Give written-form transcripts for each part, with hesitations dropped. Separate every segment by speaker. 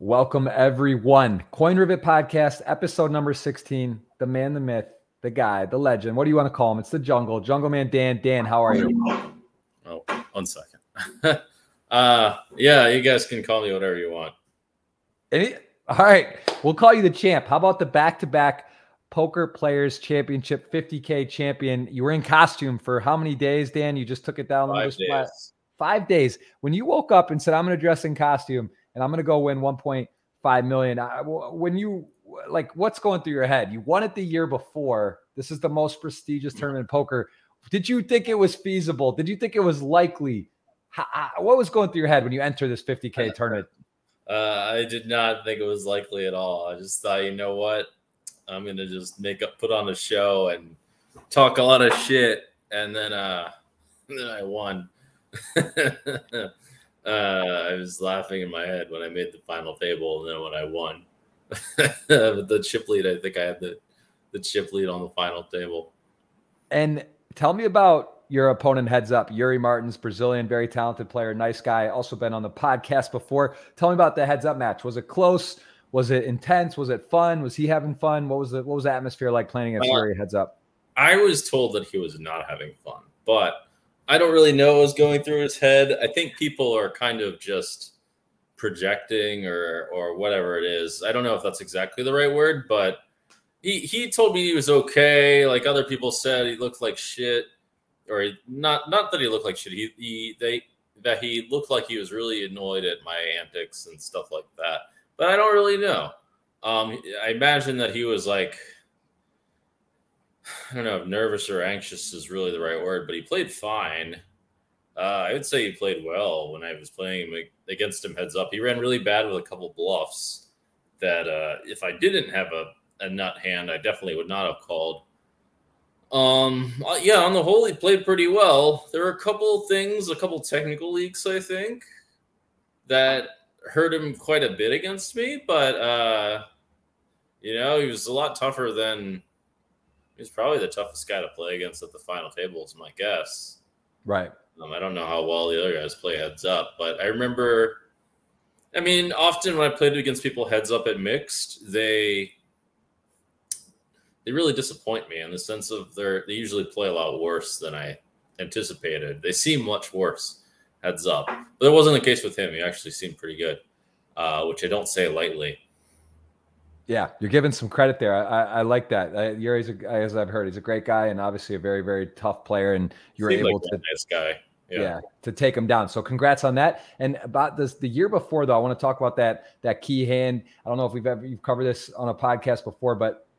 Speaker 1: Welcome, everyone. Coin Rivet Podcast, episode number 16. The man, the myth, the guy, the legend. What do you want to call him? It's the jungle. Jungleman Dan. Dan, how are you?
Speaker 2: Oh, 1 second. Yeah, you guys can call me whatever you want.
Speaker 1: All right. We'll call you the champ. How about the back-to-back Poker Players Championship 50K champion? You were in costume for how many days, Dan? You just took it down.
Speaker 2: 5 days.
Speaker 1: 5 days. When you woke up and said, I'm going to dress in costume and I'm going to go win 1.5 million. When you what's going through your head? You won it the year before. This is the most prestigious tournament in poker. Did you think it was feasible? Did you think it was likely? What was going through your head when you entered this 50K tournament?
Speaker 2: I did not think it was likely at all. I just thought, you know what? I'm going to just put on a show and talk a lot of shit. And then I won. I was laughing in my head when I made the final table, and then when I won. The chip lead, I think I had the chip lead on the final table.
Speaker 1: And tell me about your opponent, Heads Up. Yuri Martins, Brazilian, very talented player, nice guy. Also been on the podcast before. Tell me about the Heads Up match. Was it close? Was it intense? Was it fun? Was he having fun? What was the atmosphere like playing against Yuri Heads Up?
Speaker 2: I was told that he was not having fun, but I don't really know what was going through his head. I think people are kind of just projecting or whatever it is. I don't know if that's exactly the right word, but he told me he was okay. Like other people said, he looked like shit, or not that he looked like shit. That he looked like he was really annoyed at my antics and stuff like that. But I don't really know. I imagine that he was like, I don't know if nervous or anxious is really the right word, but he played fine. I would say he played well when I was playing him against him heads up. He ran really bad with a couple bluffs that if I didn't have a nut hand, I definitely would not have called. Yeah, on the whole, he played pretty well. There were a couple technical leaks, I think, that hurt him quite a bit against me, but he was a lot tougher than. He's probably the toughest guy to play against at the final table, is my guess.
Speaker 1: Right.
Speaker 2: I don't know how well the other guys play heads up, but I remember, often when I played against people heads up at mixed, they really disappoint me in the sense of they usually play a lot worse than I anticipated. They seem much worse heads up, but that wasn't the case with him. He actually seemed pretty good, which I don't say lightly.
Speaker 1: Yeah, you're giving some credit there. I like that. Yuri's, as I've heard, he's a great guy and obviously a very, very tough player. And you were able to,
Speaker 2: nice guy,
Speaker 1: yeah, to take him down. So congrats on that. And about the year before, though, I want to talk about that key hand. I don't know if you've covered this on a podcast before, but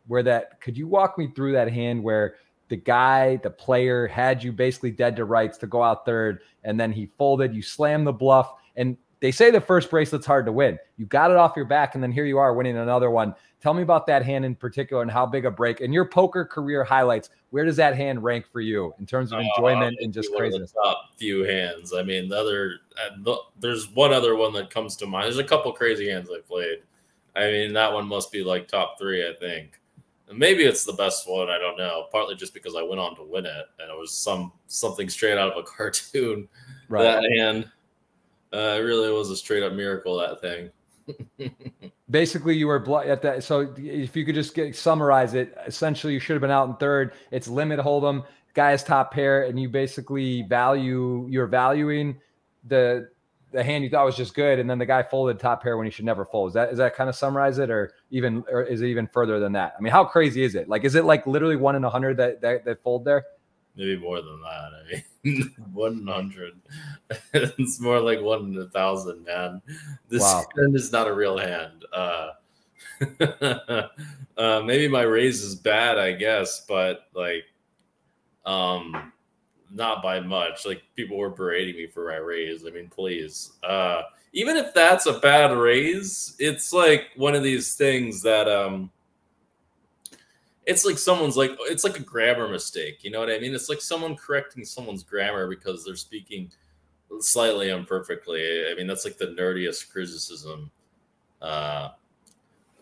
Speaker 1: could you walk me through that hand where the player had you basically dead to rights to go out third, and then he folded, you slammed the bluff, and they say the first bracelet's hard to win. You got it off your back, and then here you are winning another one. Tell me about that hand in particular and how big a break. And your poker career highlights, where does that hand rank for you in terms of enjoyment and just craziness?
Speaker 2: The top few hands. There's one other one that comes to mind. There's a couple crazy hands I played. That one must be like top 3, I think. And maybe it's the best one. I don't know. Partly just because I went on to win it, and it was something straight out of a cartoon. Right. That hand. It really was a straight up miracle, that thing.
Speaker 1: Basically, you were at that. So if you could just summarize it, essentially you should have been out in third. It's limit hold'em, guy is top pair, and you basically you're valuing the hand you thought was just good, and then the guy folded top pair when he should never fold. Is that kind of summarize it, or is it even further than that? How crazy is it? Like, is it like literally 1 in 100 that fold there?
Speaker 2: Maybe more than that. 1 in 100. It's more like 1 in 1,000, man. This hand is not a real hand. Maybe my raise is bad, I guess, but not by much. Like, people were berating me for my raise. Please. Even if that's a bad raise, it's like one of these things that it's like it's like a grammar mistake. You know what I mean? It's like someone correcting someone's grammar because they're speaking slightly imperfectly. That's like the nerdiest criticism. Not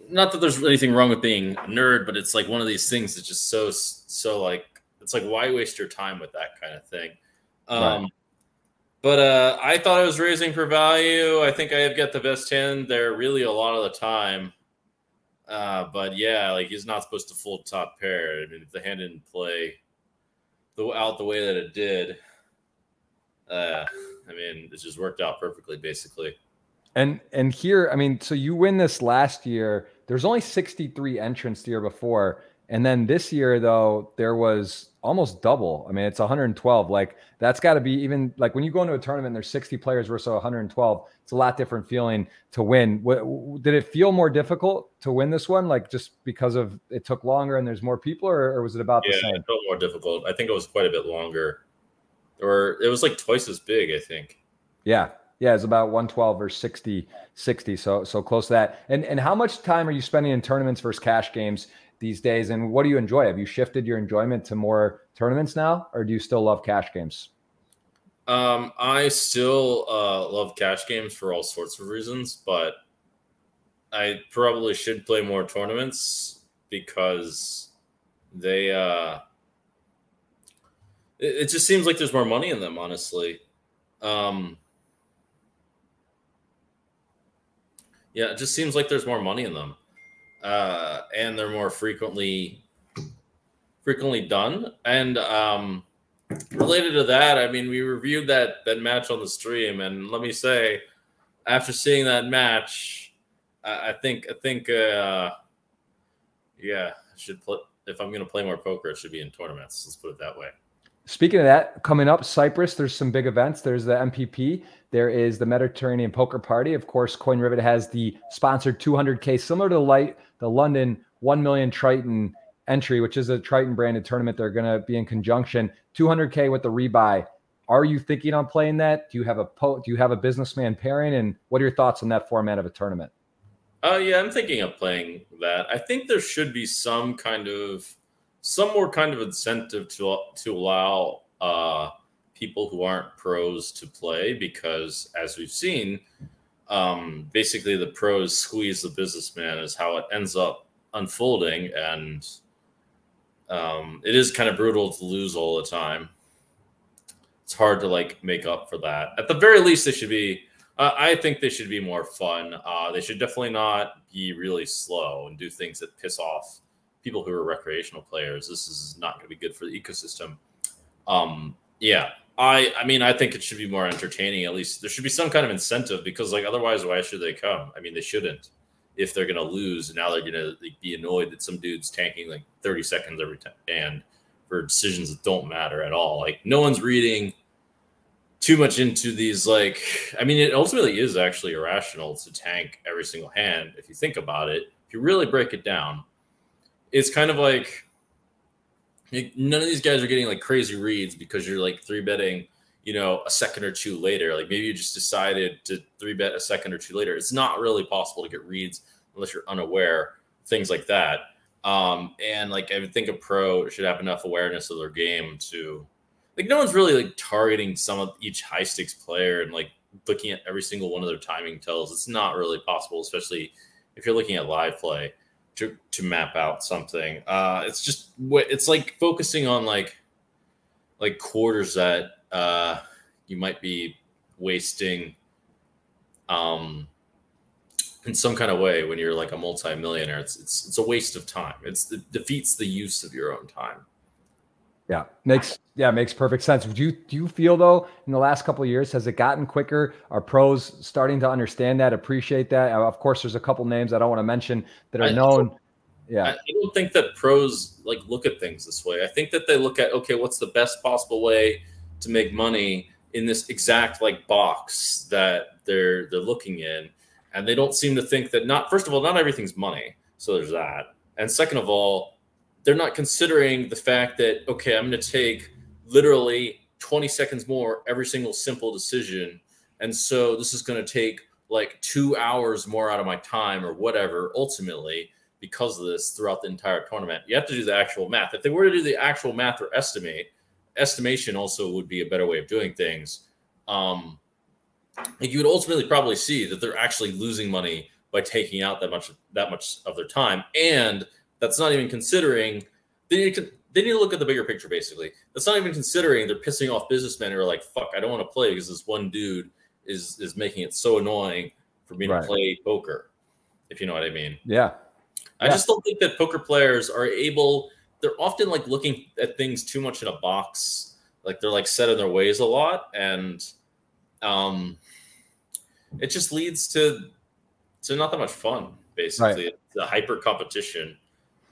Speaker 2: that there's anything wrong with being a nerd, but it's like one of these things that's just so like, it's like, why waste your time with that kind of thing? Right. But I thought I was raising for value. I think I have got the best hand there really a lot of the time. But yeah, like he's not supposed to fold top pair. I mean, if the hand didn't play out the way that it did, I mean, it just worked out perfectly, basically.
Speaker 1: And here, I mean, so you win this last year. There's only 63 entrants the year before. And then this year, though, there was almost double. I mean, it's 112. Like, that's got to be even like when you go into a tournament, there's 60 players versus 112. It's a lot different feeling to win. Did it feel more difficult to win this one? Like, just because of it took longer and there's more people, or was it about the same?
Speaker 2: It felt more difficult. I think it was quite a bit longer. It was like twice as big, I think.
Speaker 1: Yeah. Yeah, it's about 112 or 60. So close to that. And how much time are you spending in tournaments versus cash games these days? And what do you enjoy? Have you shifted your enjoyment to more tournaments now, or do you still love cash games?
Speaker 2: I still love cash games for all sorts of reasons, but I probably should play more tournaments because they it just seems like there's more money in them, honestly. Yeah, it just seems like there's more money in them, and they're more frequently done. And related to that, I mean, we reviewed that match on the stream, and let me say, after seeing that match, I think yeah, I should play. If I'm going to play more poker, it should be in tournaments. Let's put it that way.
Speaker 1: Speaking of that, coming up, Cyprus, there's some big events. There's the MPP. There is the Mediterranean Poker Party. Of course, Coin Rivet has the sponsored 200K, similar to the London 1 million Triton entry, which is a Triton branded tournament. They're going to be in conjunction. 200K with the rebuy. Are you thinking on playing that? Do you have a businessman pairing? And what are your thoughts on that format of a tournament?
Speaker 2: Yeah, I'm thinking of playing that. I think there should be some more kind of incentive to allow people who aren't pros to play, because as we've seen, basically the pros squeeze the businessman is how it ends up unfolding, and it is kind of brutal to lose all the time. It's hard to like make up for that. At the very least, they should be. I think they should be more fun. They should definitely not be really slow and do things that piss off people who are recreational players. This is not going to be good for the ecosystem. Yeah, I mean, I think it should be more entertaining. At least there should be some kind of incentive, because like otherwise, why should they come? I mean, they shouldn't. If they're going to lose, and now they're going to be annoyed that some dude's tanking like 30 seconds every time, and for decisions that don't matter at all. Like no one's reading too much into these. Like, I mean, it ultimately is actually irrational to tank every single hand if you think about it. If you really break it down, it's kind of like none of these guys are getting like crazy reads because you're like 3-betting, a second or two later. Like maybe you just decided to 3-bet a second or two later. It's not really possible to get reads unless you're unaware, things like that. And like I would think a pro should have enough awareness of their game to, like, no one's really like targeting some of each high stakes player and like looking at every single one of their timing tells. It's not really possible, especially if you're looking at live play, to map out something. It's like focusing on like quarters that you might be wasting in some kind of way when you're like a multi-millionaire. It's a waste of time. It defeats the use of your own time.
Speaker 1: Yeah, makes perfect sense. Do you feel though, in the last couple of years, has it gotten quicker? Are pros starting to understand that, appreciate that? Of course, there's a couple names I don't want to mention that are known. Yeah,
Speaker 2: I don't think that pros like look at things this way. I think that they look at, okay, what's the best possible way to make money in this exact like box that they're looking in, and they don't seem to think that first of all, not everything's money. So there's that, and second of all, they're not considering the fact that, okay, I'm going to take literally 20 seconds more every single simple decision. And so this is going to take like 2 hours more out of my time or whatever, ultimately, because of this throughout the entire tournament. You have to do the actual math. If they were to do the actual math or estimation also would be a better way of doing things. Like you would ultimately probably see that they're actually losing money by taking out that much of their time. And that's not even considering they need to look at the bigger picture, basically. That's not even considering they're pissing off businessmen who are like, fuck, I don't want to play because this one dude is making it so annoying for me to play poker, if you know what I mean.
Speaker 1: Yeah.
Speaker 2: I just don't think that poker players are able, they're often like looking at things too much in a box. Like they're like set in their ways a lot. And it just leads to not that much fun, basically. Right. It's a hyper competition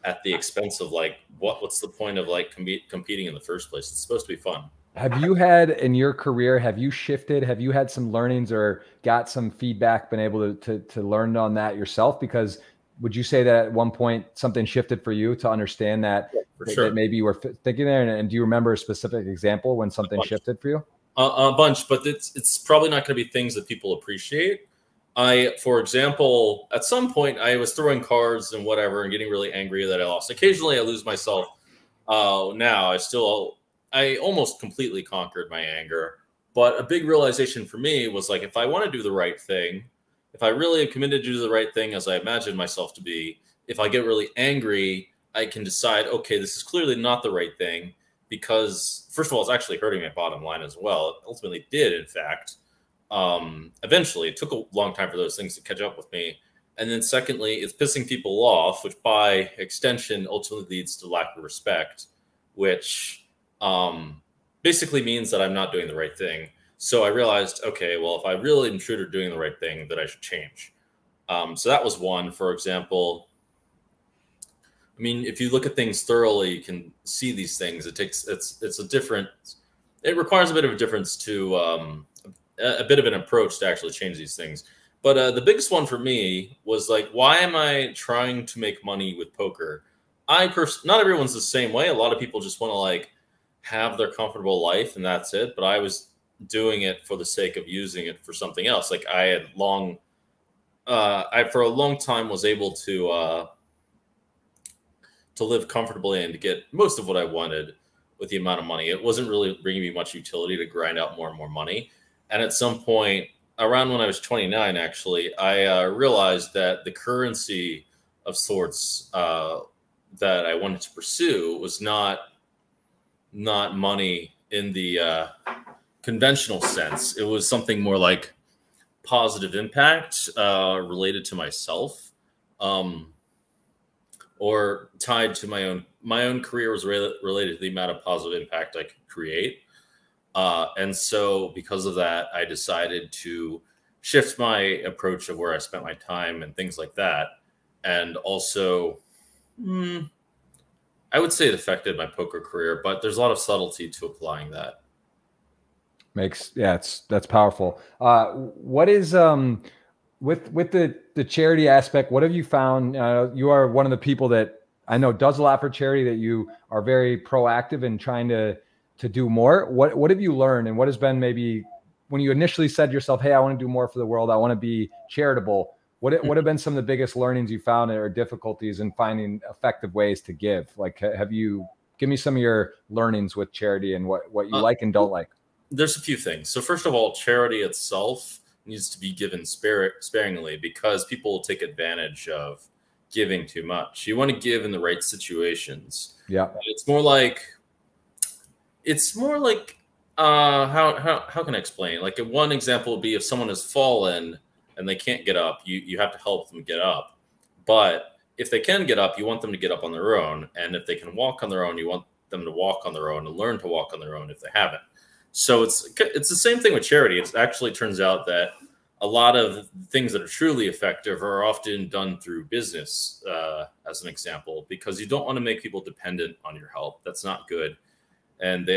Speaker 2: at the expense of like, what's the point of like competing in the first place? It's supposed to be fun.
Speaker 1: Have you had in your career, have you shifted? Have you had some learnings or got some feedback, been able to learn on that yourself? Because would you say that at one point something shifted for you to understand that, that maybe you were thinking there? And do you remember a specific example when something shifted for you?
Speaker 2: A bunch, but it's probably not going to be things that people appreciate. For example, at some point I was throwing cards and whatever and getting really angry that I lost. Occasionally I lose myself. Now I almost completely conquered my anger. But a big realization for me was like, if I want to do the right thing, if I really am committed to do the right thing as I imagine myself to be, if I get really angry, I can decide, okay, this is clearly not the right thing because, first of all, it's actually hurting my bottom line as well. It ultimately did, in fact. Eventually, it took a long time for those things to catch up with me. And then secondly, it's pissing people off, which by extension ultimately leads to lack of respect, which basically means that I'm not doing the right thing. So I realized, okay, well, if I really am true to doing the right thing, that I should change. So that was one. For example, I mean, if you look at things thoroughly, you can see these things. It requires a bit of a difference to a bit of an approach to actually change these things. But the biggest one for me was like, why am I trying to make money with poker? Not everyone's the same way. A lot of people just want to like have their comfortable life and that's it. But I was doing it for the sake of using it for something else. Like I had for a long time was able to live comfortably and to get most of what I wanted with the amount of money. It wasn't really bringing me much utility to grind out more and more money. And at some point, around when I was 29, actually, I realized that the currency of sorts that I wanted to pursue was not money in the conventional sense. It was something more like positive impact related to myself, or tied to my own career was related to the amount of positive impact I could create. And so because of that, I decided to shift my approach of where I spent my time and things like that. And also, I would say it affected my poker career, but there's a lot of subtlety to applying that.
Speaker 1: That's powerful. What is with the charity aspect? What have you found? You are one of the people that I know does a lot for charity. That you are very proactive in trying to do more. What have you learned, and what has been maybe when you initially said to yourself, "Hey, I want to do more for the world. I want to be charitable." What have been some of the biggest learnings you found or difficulties in finding effective ways to give? Like, give me some of your learnings with charity and what you like and don't like.
Speaker 2: There's a few things. So first of all, charity itself needs to be given sparingly because people will take advantage of giving too much. You want to give in the right situations.
Speaker 1: Yeah.
Speaker 2: It's more like how can I explain? Like one example would be if someone has fallen and they can't get up, you have to help them get up. But if they can get up, you want them to get up on their own. And if they can walk on their own, you want them to walk on their own and learn to walk on their own if they haven't. So it's the same thing with charity. It actually turns out that a lot of things that are truly effective are often done through business, as an example, because you don't want to make people dependent on your help. That's not good. And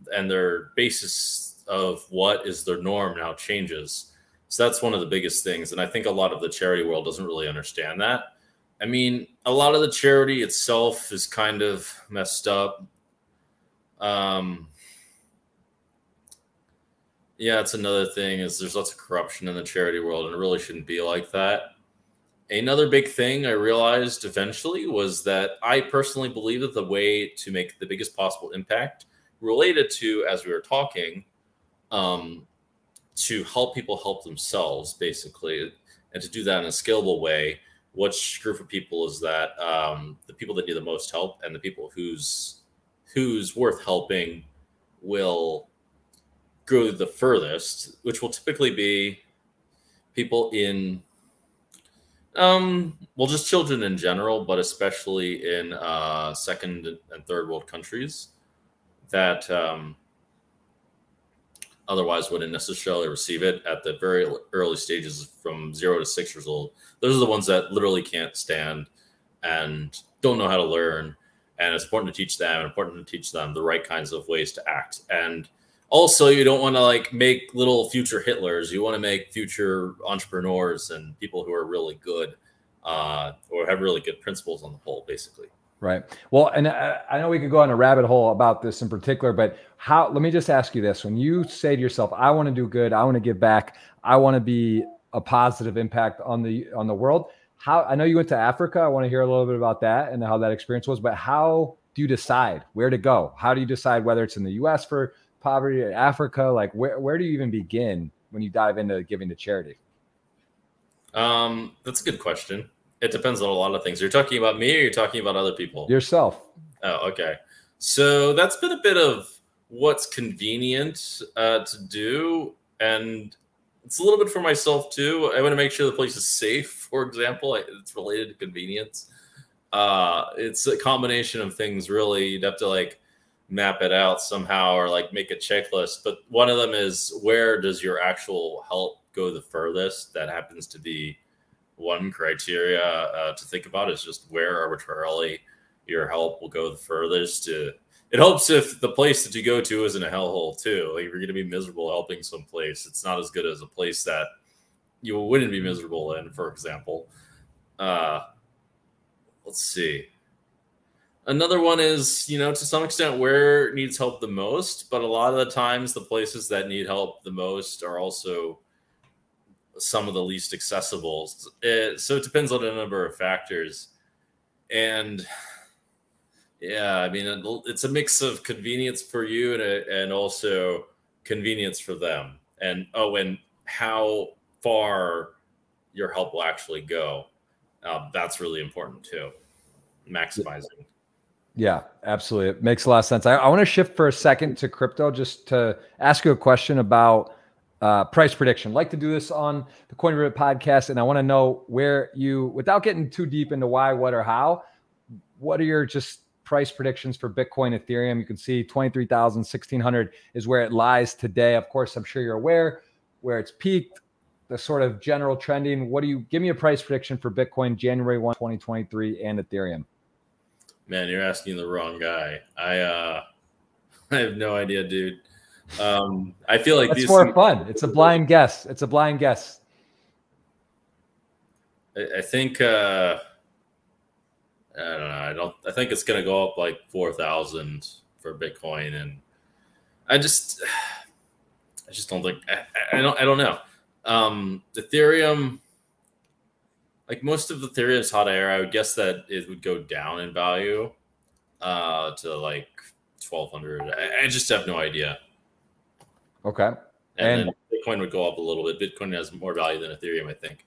Speaker 2: their basis of what is their norm now changes. So that's one of the biggest things. And I think a lot of the charity world doesn't really understand that. I mean, a lot of the charity itself is kind of messed up. Yeah, it's another thing is there's lots of corruption in the charity world, and it really shouldn't be like that. Another big thing I realized eventually was that I personally believe that the way to make the biggest possible impact related to, as we were talking, to help people help themselves, basically, and to do that in a scalable way. Which group of people is that? The people that need the most help and the people whose who's worth helping will go the furthest, which will typically be people in, well, just children in general, but especially in second and third world countries that otherwise wouldn't necessarily receive it at the very early stages from 0 to 6 years old. Those are the ones that literally can't stand and don't know how to learn. And it's important to teach them the right kinds of ways to act. And also, you don't want to like make little future Hitlers. You want to make future entrepreneurs and people who are really good or have really good principles on the whole, basically.
Speaker 1: Right. Well, and I know we could go on a rabbit hole about this in particular, but let me just ask you this. When you say to yourself, I want to do good, I want to give back, I want to be a positive impact on the world. I know you went to Africa. I want to hear a little bit about that and how that experience was, but how do you decide where to go? How do you decide whether it's in the US for poverty or Africa? Like where do you even begin when you dive into giving to charity?
Speaker 2: That's a good question. It depends on a lot of things. You're talking about me or you're talking about other people?
Speaker 1: Yourself.
Speaker 2: Oh, okay. So that's been a bit of what's convenient to do. And it's a little bit for myself too. I want to make sure the place is safe, for example. It's related to convenience. It's a combination of things, really. You'd have to like map it out somehow or like make a checklist. But one of them is, where does your actual help go the furthest? That happens to be one criteria to think about, is just where arbitrarily your help will go the furthest. It helps if the place that you go to isn't a hellhole too. Like if you're going to be miserable helping someplace, it's not as good as a place that you wouldn't be miserable in, for example. Let's see. Another one is, to some extent, where it needs help the most. But a lot of the times, the places that need help the most are also some of the least accessible. So it depends on a number of factors. And yeah, I mean, it's a mix of convenience for you and also convenience for them. And how far your help will actually go. That's really important too. Maximizing.
Speaker 1: Yeah, absolutely. It makes a lot of sense. I want to shift for a second to crypto, just to ask you a question about price prediction. Like to do this on the Coin Rivet podcast, and I want to know where you, without getting too deep into why, what, or how, what are your just price predictions for Bitcoin, Ethereum? You can see 23,000, 1,600 is where it lies today. Of course, I'm sure you're aware where it's peaked, the sort of general trending. Give me a price prediction for Bitcoin January 1, 2023 and Ethereum?
Speaker 2: Man, you're asking the wrong guy. I have no idea, dude. I feel like
Speaker 1: it's more fun. It's a blind guess. It's a blind guess.
Speaker 2: I think I don't know. I think it's gonna go up like 4,000 for Bitcoin, and I just don't think I don't know. Ethereum, like most of Ethereum's hot air, I would guess that it would go down in value to like 1,200. I just have no idea.
Speaker 1: Okay.
Speaker 2: And then Bitcoin would go up a little bit. Bitcoin has more value than Ethereum, I think.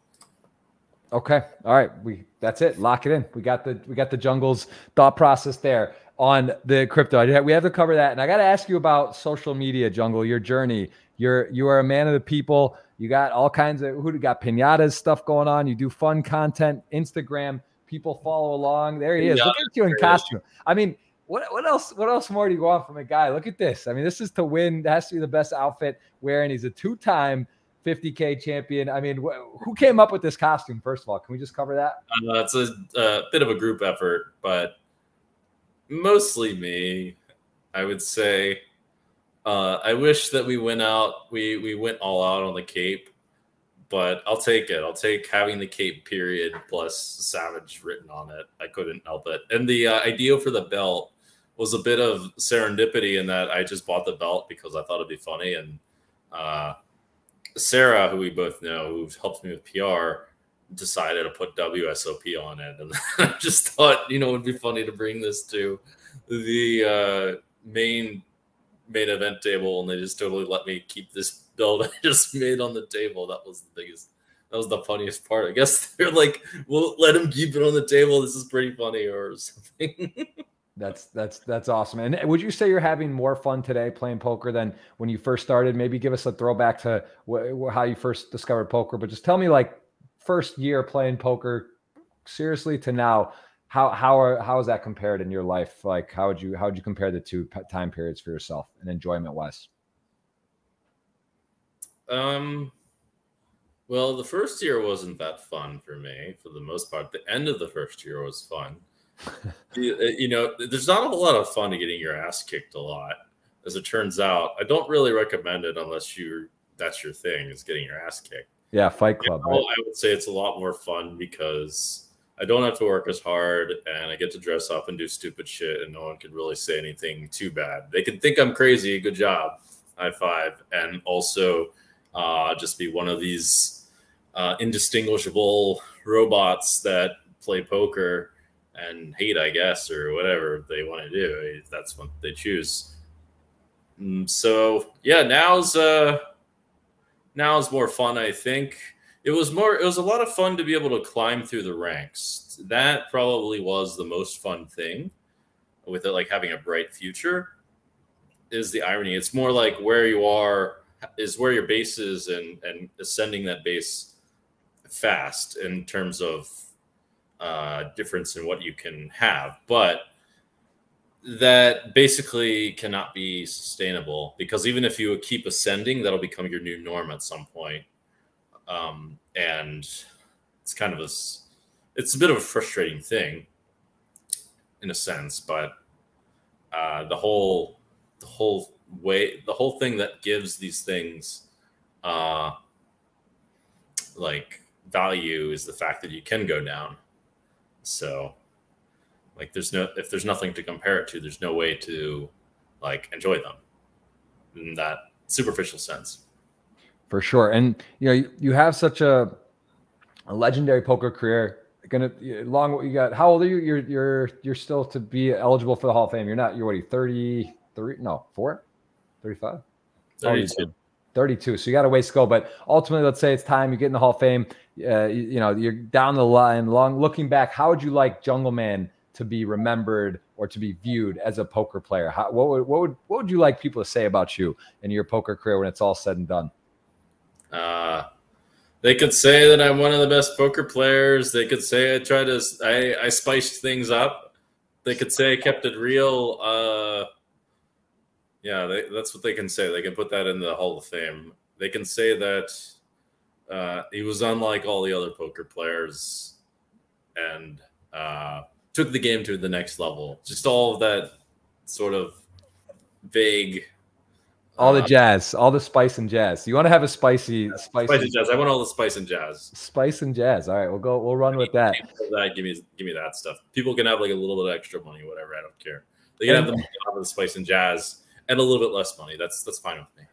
Speaker 1: Okay. All right. That's it. Lock it in. We got the jungle's thought process there on the crypto. We have to cover that. And I got to ask you about social media, Jungle, your journey. You are a man of the people. You got all kinds of, got piñatas stuff going on. You do fun content, Instagram, people follow along. There he is. Look at you in costume. I mean, what else more do you want from a guy? Look at this. I mean, this is to win. That has to be the best outfit wearing. He's a 2-time 50K champion. I mean, who came up with this costume? First of all, can we just cover that?
Speaker 2: It's a bit of a group effort, but mostly me, I would say. I wish that we went out. We went all out on the cape, but I'll take it. I'll take having the cape period plus Savage written on it. I couldn't help it. And the idea for the belt was a bit of serendipity in that I just bought the belt because I thought it'd be funny. And Sarah, who we both know, who helps me with PR, decided to put WSOP on it. And I just thought, it would be funny to bring this to the main event table, and they just totally let me keep this belt I just made on the table. That was the funniest part. I guess they're like, we'll let him keep it on the table. This is pretty funny or something.
Speaker 1: That's awesome. And would you say you're having more fun today playing poker than when you first started? Maybe give us a throwback to how you first discovered poker, but just tell me, like, first year playing poker seriously to now, how is that compared in your life? Like, how would you compare the two time periods for yourself and enjoyment wise?
Speaker 2: Well, the first year wasn't that fun for me for the most part. The end of the first year was fun. You know, there's not a whole lot of fun to getting your ass kicked a lot. As it turns out, I don't really recommend it unless that's your thing, is getting your ass kicked.
Speaker 1: Yeah, Fight Club.
Speaker 2: You know, right? I would say it's a lot more fun because I don't have to work as hard and I get to dress up and do stupid shit and no one can really say anything too bad. They can think I'm crazy. Good job. High five. And also just be one of these indistinguishable robots that play poker and hate, I guess, or whatever they want to do. That's what they choose. So yeah, now's more fun. I think it was a lot of fun to be able to climb through the ranks. That probably was the most fun thing with it, like having a bright future is the irony. It's more like where you are is where your base is, and ascending that base fast in terms of difference in what you can have, but that basically cannot be sustainable, because even if you keep ascending, that'll become your new norm at some point. And it's kind of it's a bit of a frustrating thing in a sense, but the whole thing that gives these things like value is the fact that you can go down. So like if there's nothing to compare it to, there's no way to like enjoy them in that superficial sense.
Speaker 1: For sure. And you know, you have such a legendary poker career. You got, how old are you? You're still to be eligible for the Hall of Fame. You're what, are you 33? No, 4? 35?
Speaker 2: 32.
Speaker 1: 32. So you got a ways to go, but ultimately, let's say it's time you get in the Hall of Fame. You know, you're down the line, looking back. How would you like Jungleman to be remembered or to be viewed as a poker player? What would you like people to say about you and your poker career when it's all said and done?
Speaker 2: They could say that I'm one of the best poker players. They could say I spiced things up. They could say I kept it real. Yeah, that's what they can say. They can put that in the Hall of Fame. They can say that he was unlike all the other poker players and took the game to the next level. Just all of that sort of vague.
Speaker 1: All the jazz, all the spice and jazz. You want to have a spice and
Speaker 2: jazz. I want all the spice and jazz.
Speaker 1: Spice and jazz. All right, we'll run with that.
Speaker 2: Give me that stuff. People can have like a little bit of extra money, whatever. I don't care. They can have the spice and jazz and a little bit less money. That's fine with me.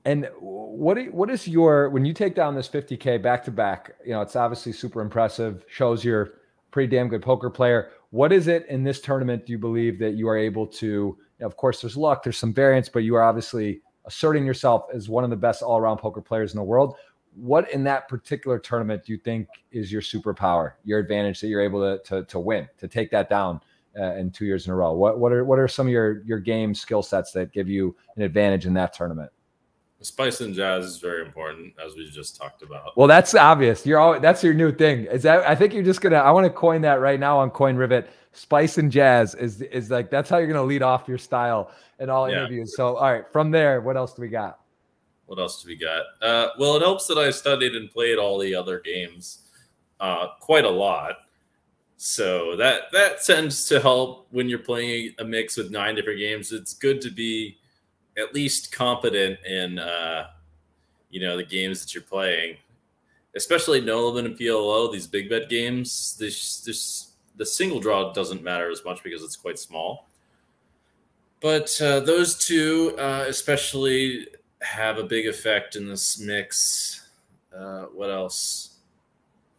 Speaker 2: And
Speaker 1: what is your, when you take down this 50K back to back? You know, it's obviously super impressive. Shows you're a pretty damn good poker player. What is it in this tournament do you believe that you are able to? Of course, there's luck, there's some variance, but you are obviously asserting yourself as one of the best all-around poker players in the world. What in that particular tournament do you think is your superpower, your advantage that you're able to win, to take that down in 2 years in a row? What are some of your game skill sets that give you an advantage in that tournament?
Speaker 2: Spice and jazz is very important, as we just talked about.
Speaker 1: Well, that's obvious. That's your new thing. Is that? I think you're just gonna. I want to coin that right now on Coin Rivet. Spice and jazz is like, that's how you're gonna lead off your style in all interviews. So, all right, from there, what else do we got?
Speaker 2: What else do we got? Well, it helps that I studied and played all the other games quite a lot. So that tends to help when you're playing a mix with 9 different games. It's good to be at least competent in you know, the games that you're playing, especially Nolaman and PLO, these big bet games. The single draw doesn't matter as much because it's quite small. But those two especially have a big effect in this mix. What else?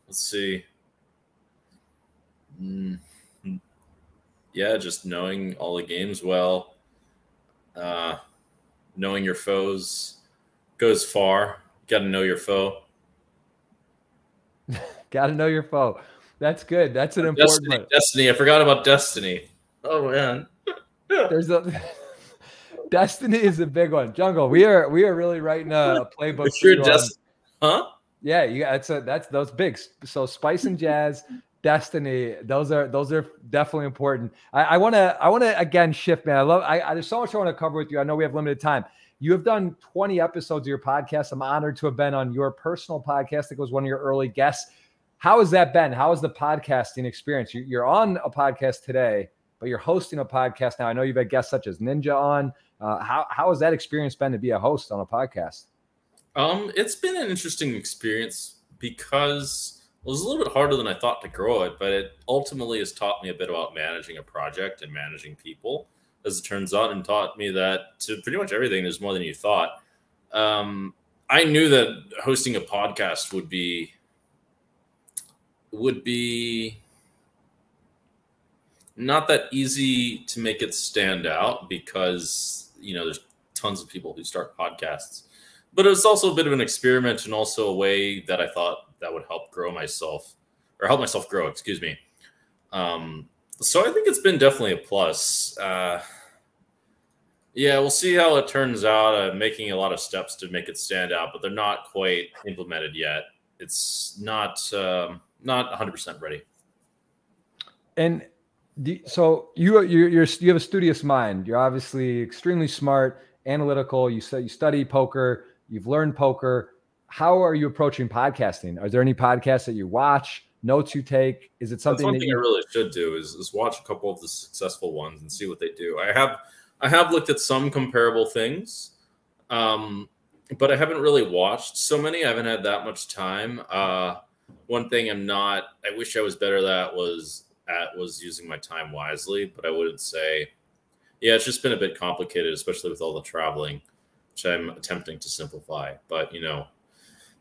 Speaker 2: Let's see. Yeah, just knowing all the games well. Knowing your foes goes far. Got to know your foe.
Speaker 1: Got to know your foe. That's good. That's an important one.
Speaker 2: Destiny. I forgot about Destiny. Oh man.
Speaker 1: There's a Destiny is a big one. Jungle, we are really writing a playbook
Speaker 2: If
Speaker 1: for
Speaker 2: you're
Speaker 1: you on.
Speaker 2: just, huh?
Speaker 1: Yeah, that's those big. So Spice and Jazz, Destiny, those are definitely important. I want to again shift, man. I there's so much I want to cover with you. I know we have limited time. You have done 20 episodes of your podcast. I'm honored to have been on your personal podcast. It was one of your early guests. How has that been? How is the podcasting experience? You're on a podcast today, but you're hosting a podcast now. I know you've had guests such as Ninja on. How has that experience been to be a host on a podcast?
Speaker 2: It's been an interesting experience because it was a little bit harder than I thought to grow it, but it ultimately has taught me a bit about managing a project and managing people, as it turns out, and taught me that to pretty much everything, there's more than you thought. I knew that hosting a podcast would be not that easy to make it stand out because, there's tons of people who start podcasts. But it was also a bit of an experiment and also a way that I thought that would help myself grow, excuse me. So I think it's been definitely a plus. Yeah, we'll see how it turns out. I'm making a lot of steps to make it stand out, but they're not quite implemented yet. It's not 100% ready.
Speaker 1: And so you have a studious mind. You're obviously extremely smart, analytical. You study poker. You've learned poker. How are you approaching podcasting? Are there any podcasts that you watch, notes you take? Is it something
Speaker 2: I really should do is watch a couple of the successful ones and see what they do. I have looked at some comparable things, but I haven't really watched so many. I haven't had that much time. One thing I wish I was better at was using my time wisely, but I wouldn't say, yeah, it's just been a bit complicated, especially with all the traveling, which I'm attempting to simplify. But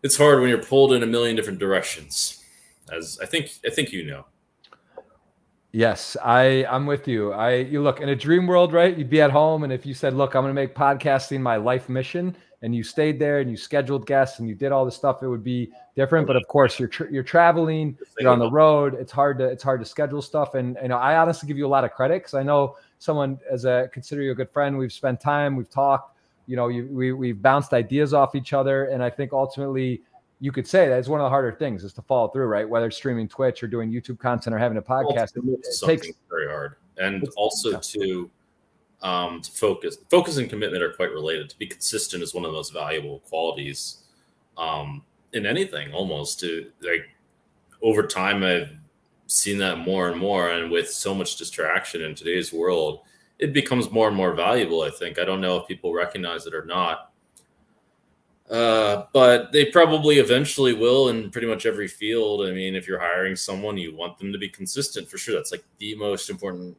Speaker 2: it's hard when you're pulled in a million different directions, as I think you know.
Speaker 1: Yes, I'm with you. You look in a dream world, right? You'd be at home, and if you said, "Look, I'm going to make podcasting my life mission," and you stayed there and you scheduled guests and you did all this stuff, it would be different. But of course, you're traveling, you're on the road. It's hard to schedule stuff. And I honestly give you a lot of credit because I know someone consider you a good friend. We've spent time, we've talked. We've bounced ideas off each other, and I think ultimately you could say that it's one of the harder things is to follow through, right? Whether it's streaming Twitch or doing YouTube content or having a podcast,
Speaker 2: it takes very hard. And also to focus and commitment are quite related. To be consistent is one of the most valuable qualities in anything, almost. Over time, I've seen that more and more, and with so much distraction in today's world, it becomes more and more valuable, I think. I don't know if people recognize it or not. But they probably eventually will in pretty much every field. I mean, if you're hiring someone, you want them to be consistent for sure. That's like the most important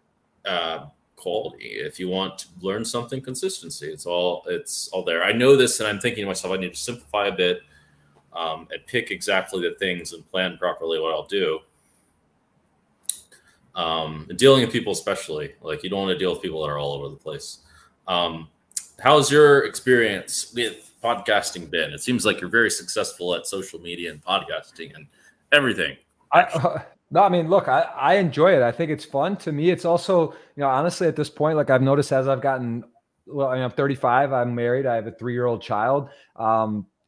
Speaker 2: quality. If you want to learn something, consistency. It's all there. I know this, and I'm thinking to myself, I need to simplify a bit and pick exactly the things and plan properly what I'll do. Dealing with people, especially, like, you don't want to deal with people that are all over the place. How's your experience with podcasting been? It seems like you're very successful at social media and podcasting and everything.
Speaker 1: No, I mean, look, I enjoy it. I think it's fun. To me, it's also, honestly, at this point, like, I've noticed as I've gotten, well, I'm 35, I'm married, I have a 3-year-old child.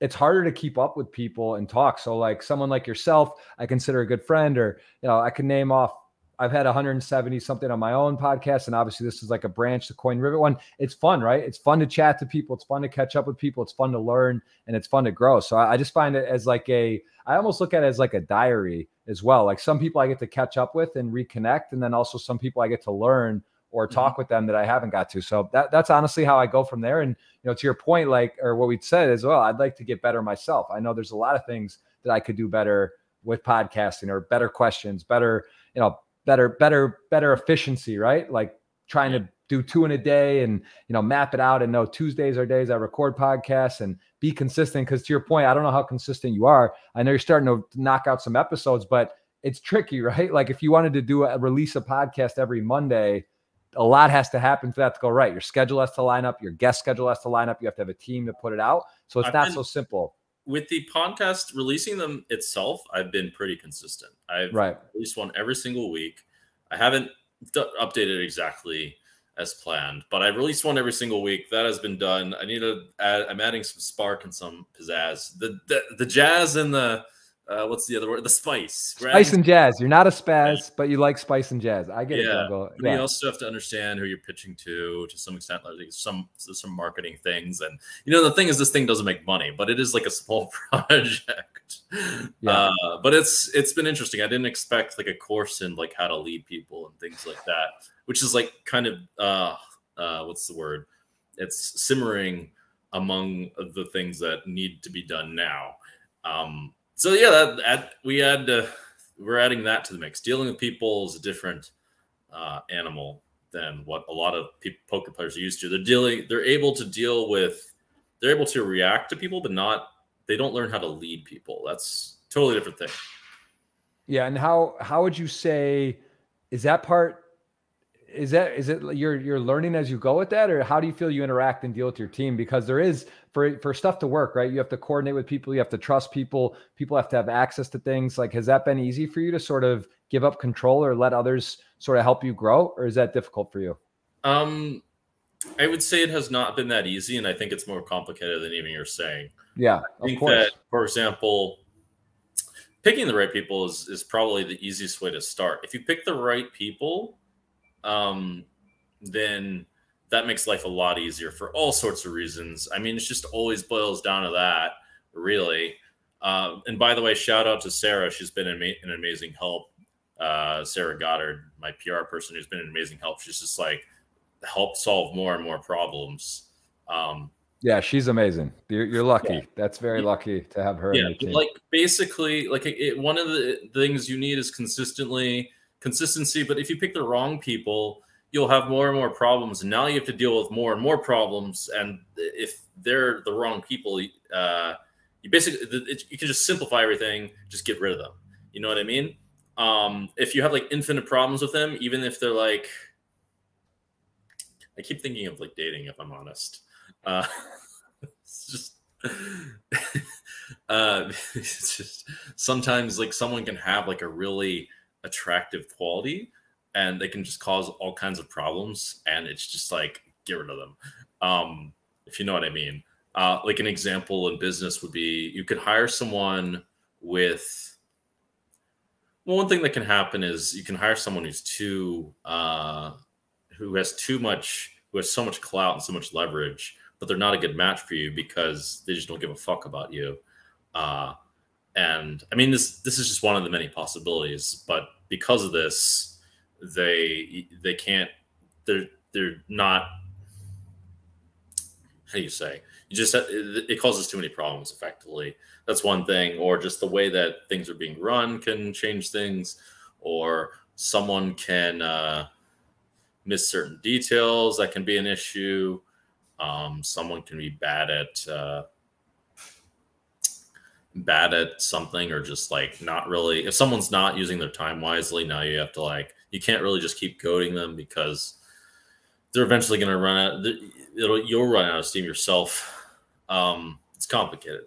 Speaker 1: It's harder to keep up with people and talk. So like someone like yourself, I consider a good friend, or, I can name off, I've had 170 something on my own podcast. And obviously this is like a branch, the Coin Rivet one. It's fun, right? It's fun to chat to people. It's fun to catch up with people. It's fun to learn, and it's fun to grow. So I just find it as I almost look at it as like a diary as well. Like, some people I get to catch up with and reconnect. And then also some people I get to learn or talk with them that I haven't got to. So that's honestly how I go from there. And, to your point, or what we'd said as well, I'd like to get better myself. I know there's a lot of things that I could do better with podcasting, or better questions, better efficiency, right? Like trying to do 2 in a day and, map it out and know Tuesdays are days I record podcasts, and be consistent. Cause to your point, I don't know how consistent you are. I know you're starting to knock out some episodes, but it's tricky, right? Like, if you wanted to release a podcast every Monday, a lot has to happen for that to go right. Your schedule has to line up. Your guest schedule has to line up. You have to have a team to put it out. So it's not so simple.
Speaker 2: With the podcast, releasing them itself, I've been pretty consistent. I've released one every single week. I haven't updated exactly as planned, but I release one every single week. That has been done. I need to add, I'm adding some spark and some pizzazz. The jazz and the what's the other word? The spice.
Speaker 1: Spice and jazz. You're not a spaz, but you like spice and jazz. I get it, Jungle.
Speaker 2: Yeah. You also have to understand who you're pitching to some extent, like some marketing things. And the thing is, this thing doesn't make money, but it is like a small project. Yeah. But it's been interesting. I didn't expect like a course in like how to lead people and things like that, which is like kind of what's the word? It's simmering among the things that need to be done now. So yeah, we're adding that to the mix. Dealing with people is a different animal than what a lot of poker players are used to. They're able to react to people, but they don't learn how to lead people. That's a totally different thing.
Speaker 1: Yeah. And how would you say, is it you're learning as you go with that, or how do you feel you interact and deal with your team? Because there is, for stuff to work, right, you have to coordinate with people, you have to trust people have to have access to things. Like, has that been easy for you to sort of give up control or let others sort of help you grow, or is that difficult for you?
Speaker 2: I would say it has not been that easy, and I think it's more complicated than even you're saying.
Speaker 1: Yeah,
Speaker 2: I think that, for example, picking the right people is probably the easiest way to start. If you pick the right people, then that makes life a lot easier for all sorts of reasons. I mean, it just always boils down to that, really. And by the way, shout out to Sarah. She's been an amazing help. Sarah Goddard, my PR person, who's been an amazing help. She's just like helped solve more and more problems.
Speaker 1: Yeah, she's amazing. You're lucky. Yeah. That's very lucky to have her.
Speaker 2: Yeah, like basically, like one of the things you need is consistency. But if you pick the wrong people, you'll have more and more problems. And now you have to deal with more and more problems. And if they're the wrong people, you basically, you can just simplify everything, just get rid of them. You know what I mean? If you have like infinite problems with them, even if they're like, I keep thinking of like dating, if I'm honest. It's just sometimes like someone can have like a really attractive quality and they can just cause all kinds of problems, and it's just like, get rid of them. If you know what I mean. Like an example in business would be, you could hire someone with, well, one thing that can happen is you can hire someone who's who has so much clout and so much leverage, but they're not a good match for you because they just don't give a fuck about you. And I mean, this is just one of the many possibilities, but because of this, they're not, how do you say? It causes too many problems effectively. That's one thing. Or just the way that things are being run can change things, or someone can miss certain details. That can be an issue. Someone can be bad at something, or just like not really, if someone's not using their time wisely, now you have to like, you can't really just keep goading them because they're eventually going to run out. You'll run out of steam yourself. It's complicated.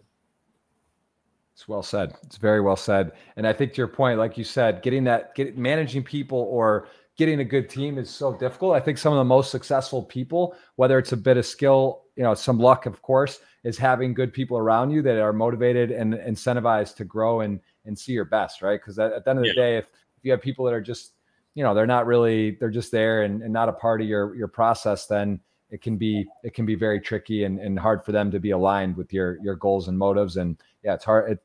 Speaker 1: It's well said. It's very well said. And I think to your point, like you said, managing people or getting a good team is so difficult. I think some of the most successful people, whether it's a bit of skill, some luck, of course, is having good people around you that are motivated and incentivized to grow and see your best, right? Because at the end of the day, if you have people that are just, they're just there and not a part of your process, then it can be very tricky and hard for them to be aligned with your goals and motives. And yeah, it's hard.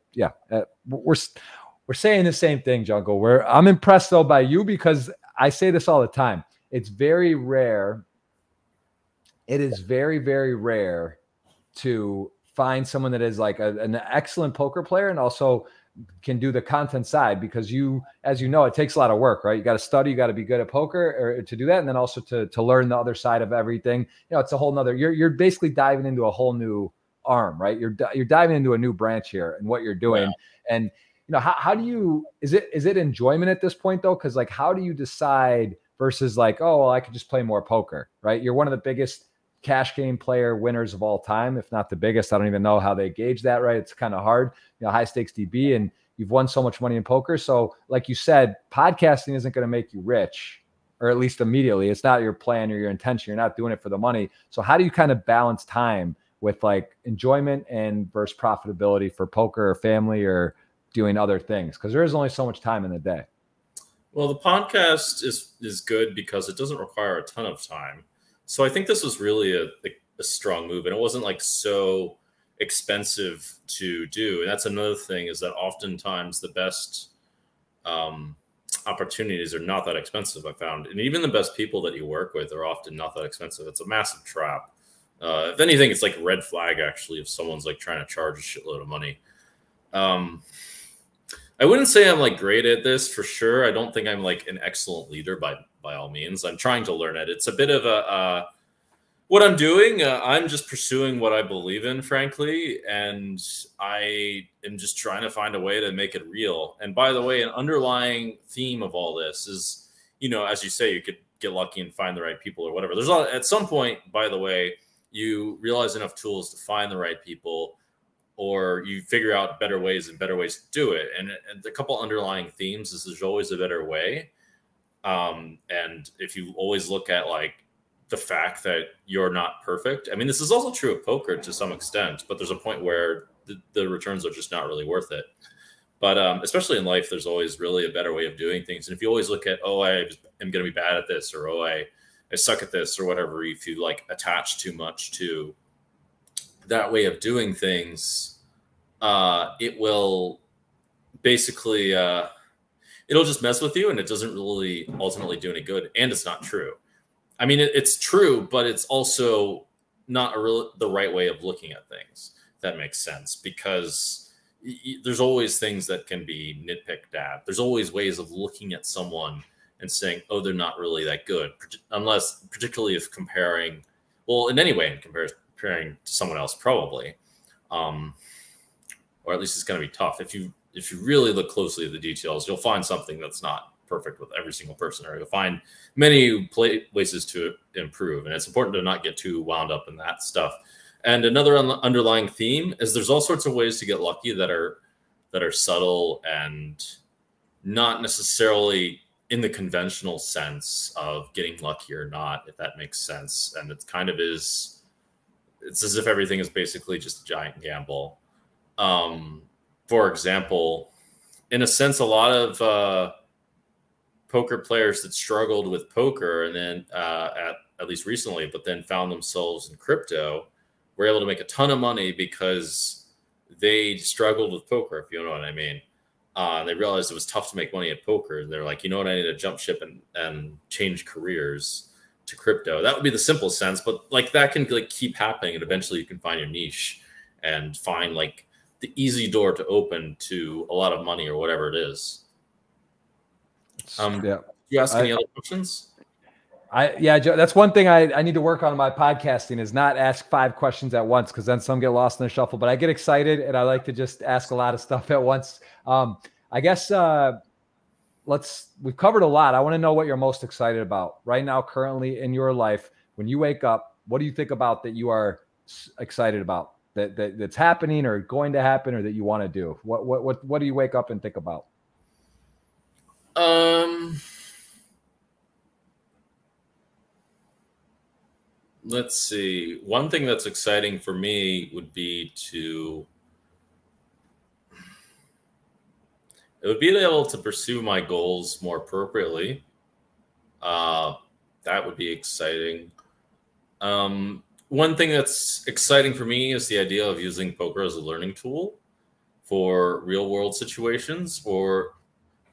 Speaker 1: We're saying the same thing, Jungle. I'm impressed though by you, because I say this all the time. It's very rare. It is very, very rare to find someone that is like an excellent poker player and also can do the content side, because as you know, it takes a lot of work, right? You got to study, you got to be good at poker or to do that. And then also to learn the other side of everything. It's a whole nother, you're basically diving into a whole new arm, right? You're diving into a new branch here and what you're doing. Yeah. And how do you, is it enjoyment at this point though? Cause like, how do you decide versus like, oh, well, I could just play more poker, right? You're one of the biggest cash game player winners of all time, if not the biggest. I don't even know how they gauge that, right? It's kind of hard, high stakes DB, and you've won so much money in poker. So like you said, podcasting isn't going to make you rich, or at least immediately. It's not your plan or your intention. You're not doing it for the money. So how do you kind of balance time with like enjoyment and versus profitability for poker or family or doing other things? Because there is only so much time in the day.
Speaker 2: Well, the podcast is good because it doesn't require a ton of time. So I think this was really a strong move, and it wasn't like so expensive to do. And that's another thing, is that oftentimes the best opportunities are not that expensive, I found. And even the best people that you work with are often not that expensive. It's a massive trap. If anything, it's like a red flag, actually, if someone's like trying to charge a shitload of money. I wouldn't say I'm like great at this for sure. I don't think I'm like an excellent leader by all means. I'm trying to learn it. It's a bit of what I'm doing. I'm just pursuing what I believe in, frankly, and I am just trying to find a way to make it real. And by the way, an underlying theme of all this is, you know, as you say, you could get lucky and find the right people or whatever. There's at some point, by the way, you realize enough tools to find the right people, or you figure out better ways to do it. And a couple underlying themes is there's always a better way. And if you always look at like the fact that you're not perfect, I mean, this is also true of poker to some extent, but there's a point where the returns are just not really worth it. But especially in life, there's always really a better way of doing things. And if you always look at, oh, I am going to be bad at this, or oh, I suck at this, or whatever, if you like attach too much to that way of doing things, it will basically it'll just mess with you, and it doesn't really ultimately do any good. And it's not true. I mean, it's true, but it's also not the right way of looking at things. If that makes sense, because there's always things that can be nitpicked at. There's always ways of looking at someone and saying, oh, they're not really that good, unless, particularly if comparing, well, in any way, in comparing to someone else, probably, or at least it's going to be tough. If you really look closely at the details, you'll find something that's not perfect with every single person, or you'll find many places to improve. And it's important to not get too wound up in that stuff. And another underlying theme is there's all sorts of ways to get lucky that are subtle and not necessarily in the conventional sense of getting lucky or not, if that makes sense. And it kind of is, it's as if everything is basically just a giant gamble. For example, in a sense, a lot of poker players that struggled with poker and then at least recently, but then found themselves in crypto, were able to make a ton of money because they struggled with poker, if you know what I mean. They realized it was tough to make money at poker. And they're like, you know what, I need to jump ship and change careers to crypto. That would be the simple sense, but like that can like keep happening, and eventually you can find your niche and find like the easy door to open to a lot of money or whatever it is.
Speaker 1: Yeah.
Speaker 2: You ask any other questions?
Speaker 1: Yeah, Joe, that's one thing I need to work on in my podcasting, is not ask 5 questions at once, because then some get lost in the shuffle. But I get excited and I like to just ask a lot of stuff at once. I guess we've covered a lot. I want to know what you're most excited about right now, currently in your life. When you wake up, what do you think about that you are excited about, that's happening or going to happen, or that you want to do? What do you wake up and think about?
Speaker 2: Let's see. One thing that's exciting for me would be to be able to pursue my goals more appropriately. That would be exciting. One thing that's exciting for me is the idea of using poker as a learning tool for real world situations, or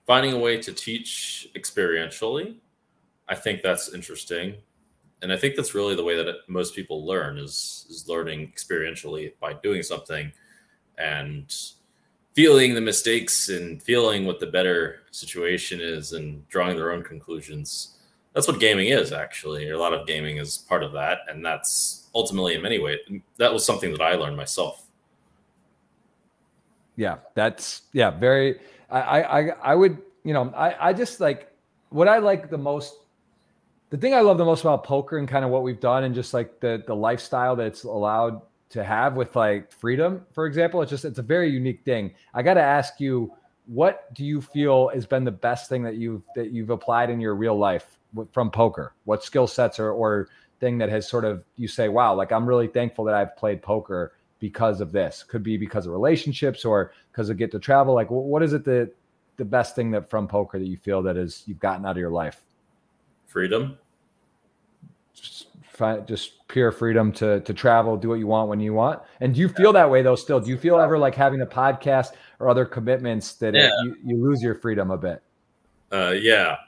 Speaker 2: finding a way to teach experientially. I think that's interesting. And I think that's really the way that most people learn, is learning experientially by doing something and feeling the mistakes and feeling what the better situation is and drawing their own conclusions. That's what gaming is, actually. A lot of gaming is part of that. And that's ultimately, in many ways, that was something that I learned myself.
Speaker 1: Yeah, very, I would, I just like, what I like the most, the thing I love the most about poker and kind of what we've done, and just like the lifestyle that it's allowed to have with like freedom, for example, it's a very unique thing. I got to ask you, what do you feel has been the best thing that you've applied in your real life from poker? What skill sets or thing that has sort of, you say, wow, like I'm really thankful that I've played poker because of this? Could be because of relationships or because I get to travel. Like, what is it the best thing that from poker that you feel that you've gotten out of your life?
Speaker 2: Freedom.
Speaker 1: Just pure freedom to travel, do what you want when you want. And do you feel that way though still? Do you feel ever like having a podcast or other commitments that you lose your freedom a bit?
Speaker 2: Yeah,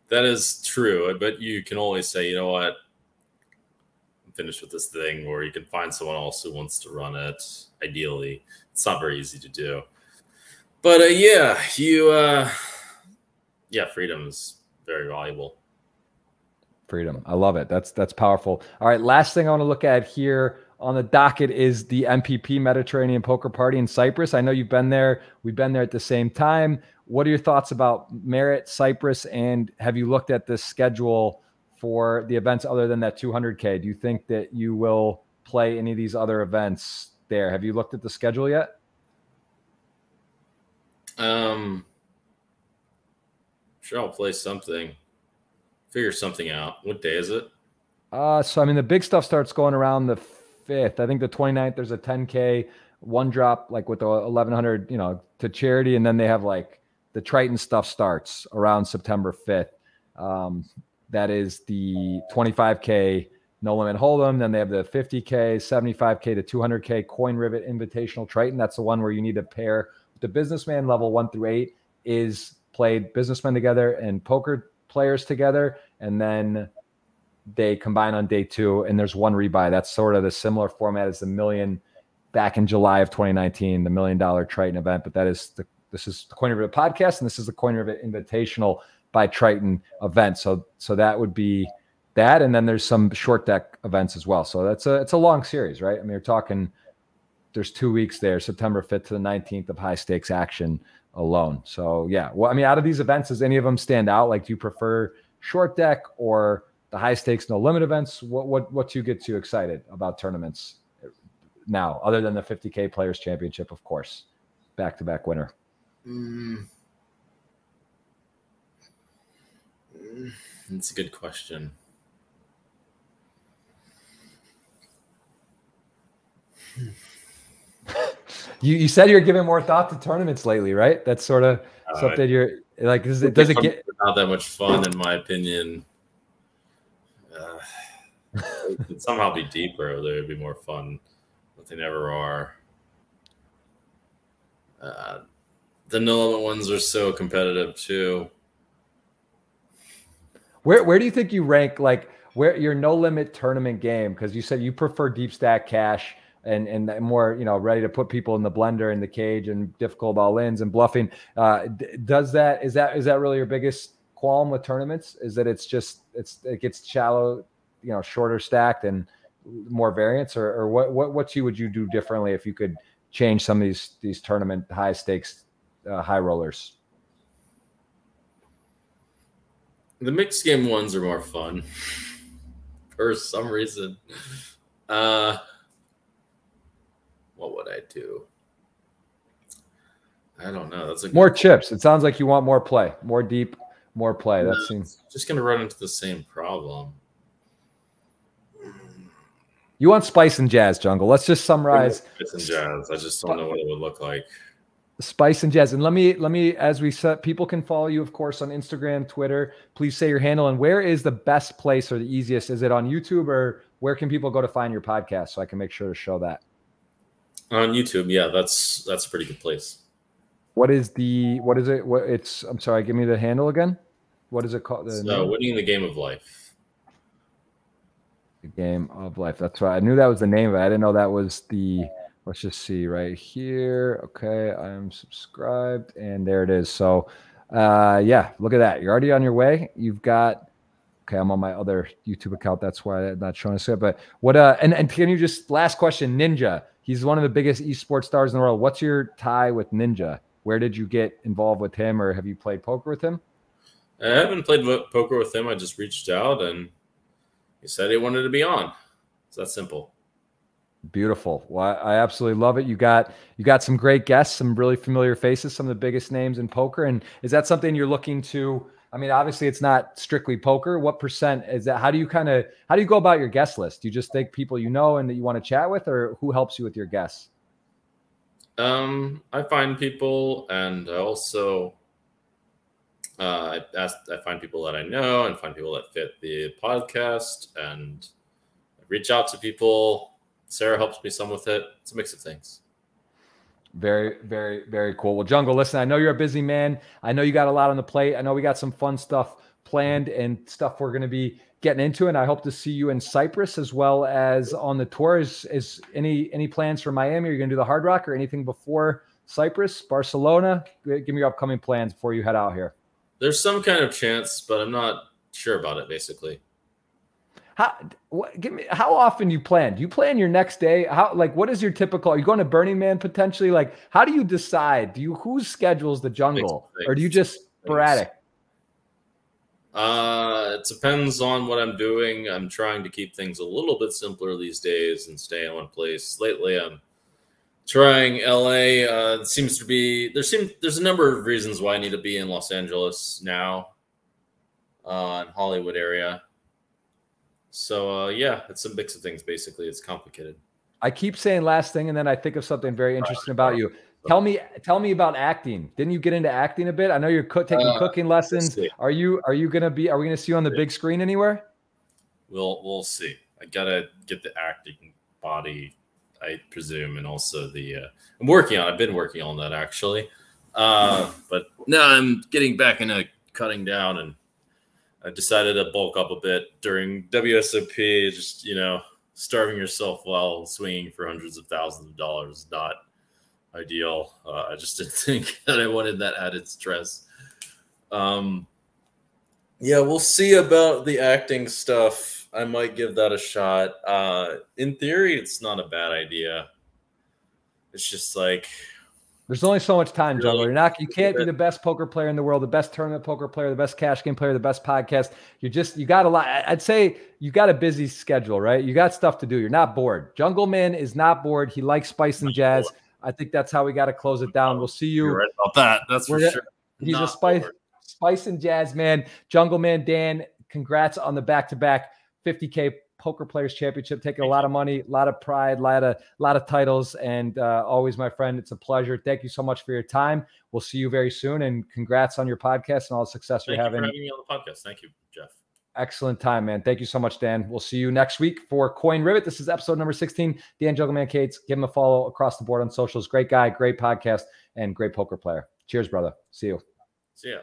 Speaker 2: that is true. But you can always say, you know what, I'm finished with this thing, or you can find someone else who wants to run it. Ideally, it's not very easy to do. But freedom is very valuable.
Speaker 1: Freedom. I love it. That's powerful. All right. Last thing I want to look at here on the docket is the MPP Mediterranean Poker Party in Cyprus. I know you've been there. We've been there at the same time. What are your thoughts about Merit, Cyprus, and have you looked at the schedule for the events other than that 200K? Do you think that you will play any of these other events there? Have you looked at the schedule yet?
Speaker 2: Sure, I'll play something. Figure something out. What day is it?
Speaker 1: So I mean, the big stuff starts going around the 5th. I think the 29th, there's a 10K one drop, like with the 1100, to charity. And then they have like the Triton stuff starts around September 5th. That is the 25K no limit hold'em. Then they have the 50K, 75K to 200K Coin Rivet Invitational Triton. That's the one where you need to pair the businessman level 1 through 8 is played businessmen together and poker players together, and then they combine on day 2, and there's one rebuy. That's sort of the similar format as the million back in July of 2019, the $1 million Triton event. But this is the Coin Rivet podcast, and this is the Coin Rivet Invitational by Triton event. So that would be that, and then there's some short deck events as well. So it's a long series, right? I mean, you're talking there's 2 weeks there, September 5th to the 19th of high stakes action alone. So yeah, well, I mean, out of these events, does any of them stand out? Like, do you prefer short deck or the high stakes no limit events? What do you get you excited about tournaments now, other than the 50K Players Championship, of course, back-to-back winner?
Speaker 2: That's a good question.
Speaker 1: You said you're giving more thought to tournaments lately, right? That's sort of something you're like. Does it get
Speaker 2: not that much fun, in my opinion? It could somehow be deeper. There would be more fun, but they never are. The no limit ones are so competitive too.
Speaker 1: Where do you think you rank, like, where your no limit tournament game? Because you said you prefer deep stack cash and more, ready to put people in the blender in the cage and difficult all-ins and bluffing. Is that really your biggest qualm with tournaments? Is that it gets shallow, shorter stacked and more variance, or what would you do differently if you could change some of these tournament high stakes high rollers?
Speaker 2: The mixed game ones are more fun for some reason. What would I do? I don't know. That's
Speaker 1: more chips. It sounds like you want more play, more deep, more play. That seems
Speaker 2: just going to run into the same problem.
Speaker 1: You want spice and jazz, Jungle. Let's just summarize.
Speaker 2: Spice and jazz. I just don't know what it would look like.
Speaker 1: Spice and jazz. And let me, as we said, people can follow you, of course, on Instagram, Twitter. Please say your handle. And where is the best place or the easiest? Is it on YouTube, or where can people go to find your podcast so I can make sure to show that?
Speaker 2: On YouTube, yeah, that's a pretty good place.
Speaker 1: What is it? I'm sorry, give me the handle again. What is it called?
Speaker 2: Winning the Game of Life.
Speaker 1: The Game of Life. That's right. I knew that was the name of it. I didn't know that was the. Let's just see right here. Okay, I'm subscribed, and there it is. So, yeah, look at that. You're already on your way. You've got. Okay, I'm on my other YouTube account. That's why I'm not showing us it. But what? And can you just last question? Ninja. He's one of the biggest esports stars in the world. What's your tie with Ninja? Where did you get involved with him, or have you played poker with him?
Speaker 2: I haven't played poker with him. I just reached out, and he said he wanted to be on. It's that simple.
Speaker 1: Beautiful. Well, I absolutely love it. You got some great guests, some really familiar faces, some of the biggest names in poker. And is that something you're looking to? I mean, obviously it's not strictly poker. What percent is that? How do you go about your guest list? Do you just take people you know and that you want to chat with, or who helps you with your guests?
Speaker 2: I find people, and I also I find people that I know and find people that fit the podcast, and I reach out to people. Sarah helps me some with it. It's a mix of things.
Speaker 1: Very, very, very cool. Well, Jungle, listen, I know you're a busy man. I know you got a lot on the plate. I know we got some fun stuff planned and stuff we're going to be getting into, and I hope to see you in Cyprus as well as on the tour. Is any plans for Miami? Are you going to do the Hard Rock or anything before Cyprus, Barcelona? Give me your upcoming plans before you head out here.
Speaker 2: There's some kind of chance, but I'm not sure about it, basically.
Speaker 1: How often you plan? Do you plan your next day? What is your typical? Are you going to Burning Man potentially? Like, how do you decide? Who schedules the jungle, or do you just sporadic?
Speaker 2: It depends on what I'm doing. I'm trying to keep things a little bit simpler these days and stay in one place. Lately, I'm trying LA. It seems to be there's a number of reasons why I need to be in Los Angeles now, in Hollywood area. So yeah, it's a mix of things. Basically, it's complicated.
Speaker 1: I keep saying last thing, and then I think of something very interesting about you. Tell me about acting. Didn't you get into acting a bit? I know you're taking cooking lessons. Are we gonna see you on the big screen anywhere?
Speaker 2: We'll see. I gotta get the acting body, I presume, and also I've been working on that actually. But now I'm getting back into cutting down, and I decided to bulk up a bit during WSOP. Just, starving yourself while swinging for hundreds of thousands of dollars is not ideal. I just didn't think that I wanted that added stress. Yeah, we'll see about the acting stuff. I might give that a shot. In theory, it's not a bad idea. It's just like,
Speaker 1: there's only so much time, Jungle. You can't be the best poker player in the world, the best tournament poker player, the best cash game player, the best podcast. You got a lot. I'd say you got a busy schedule, right? You got stuff to do. You're not bored. Jungleman is not bored. He likes spice and jazz. I think that's how we got to close it down. We'll see you.
Speaker 2: You're right about that. That's for sure.
Speaker 1: He's a spice and jazz man. Jungleman Dan, congrats on the back-to-back 50K Poker Players Championship, taking a lot of money, a lot of pride, a lot of titles, and always, my friend, it's a pleasure. Thank you so much for your time. We'll see you very soon, and congrats on your podcast and all the success you're having.
Speaker 2: Thank you for having me on the podcast. Thank you, Jeff.
Speaker 1: Excellent time, man. Thank you so much, Dan. We'll see you next week for Coin Rivet. This is episode number 16. Dan Jungleman Cates. Give him a follow across the board on socials. Great guy, great podcast, and great poker player. Cheers, brother. See you.
Speaker 2: See ya.